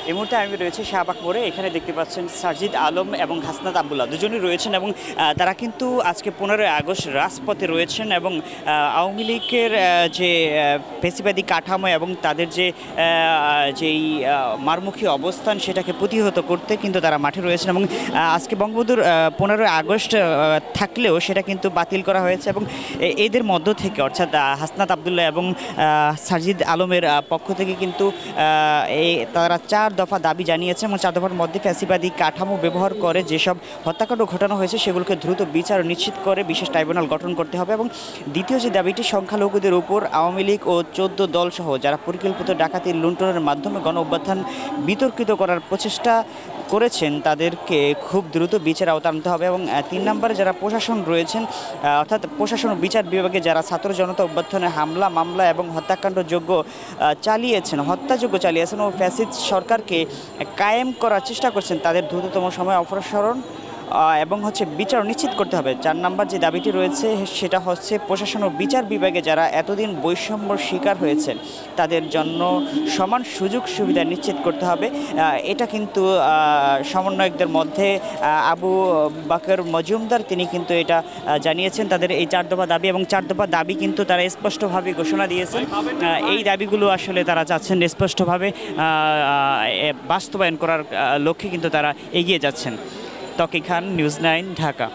এই মুহূর্তে আমি রয়েছে শাহবাগ মোড়ে। এখানে দেখতে পাচ্ছেন সারজিদ আলম এবং হাসনাত আবদুল্লাহ দুজনই রয়েছেন এবং তারা কিন্তু আজকে 15ই আগস্ট রাজপথে রয়েছেন এবং আওয়ামী লীগের যে ফ্যাসিবাদী কাঠামো এবং তাদের যেই মারমুখী অবস্থান সেটাকে প্রতিহত করতে কিন্তু তারা মাঠে রয়েছেন এবং আজকে বঙ্গবন্ধুর 15ই আগস্ট থাকলেও সেটা কিন্তু বাতিল করা হয়েছে এবং এদের মধ্য থেকে অর্থাৎ হাসনাত আবদুল্লাহ এবং সারজিদ আলমের পক্ষ থেকে কিন্তু তারা 4 দফা দাবি জানিয়েছে এবং 4 দফার মধ্যে ফ্যাসিবাদী কাঠামো ব্যবহার করে যেসব হত্যাকাণ্ড ঘটানো হয়েছে সেগুলোকে দ্রুত বিচার নিশ্চিত করে বিশেষ ট্রাইব্যুনাল গঠন করতে হবে এবং দ্বিতীয় যে দাবিটি সংখ্যালঘুদের উপর আওয়ামী লীগ ও 14 দলসহ যারা পরিকল্পিত ডাকাতি লুণ্ঠনের মাধ্যমে গণ অভ্যুত্থান বিতর্কিত করার প্রচেষ্টা করেছেন তাদেরকে খুব দ্রুত বিচার আওতায় আনতে হবে এবং 3 নম্বরে যারা প্রশাসন রয়েছেন অর্থাৎ প্রশাসন ও বিচার বিভাগে যারা ছাত্র জনতা অভ্যুত্থানে হামলা মামলা এবং হত্যাযোগ্য চালিয়েছেন ও ফ্যাসিস্ট সরকারকে কায়েম করার চেষ্টা করছেন তাদের দ্রুততম সময় অপসারণ এবং বিচার নিশ্চিত করতে হবে। 4 নম্বর যে দাবিটি রয়েছে সেটা হচ্ছে প্রশাসন ও বিচার বিভাগে যারা এতদিন বৈষম্যর শিকার হয়েছেন তাদের জন্য সমান সুযোগ সুবিধা নিশ্চিত করতে হবে। এটা কিন্তু সমন্বয়কদের মধ্যে আবু বাকর মজুমদার তিনি কিন্তু এটা জানিয়েছেন তাদের এই 4 দফা দাবি এবং 4 দফা দাবি কিন্তু তারা স্পষ্টভাবে ঘোষণা দিয়েছেন। এই দাবিগুলো আসলে তারা চাচ্ছেন স্পষ্টভাবে বাস্তবায়ন করার লক্ষ্যে কিন্তু তারা এগিয়ে যাচ্ছেন। তকি খান, নিউজ 9, ঢাকা।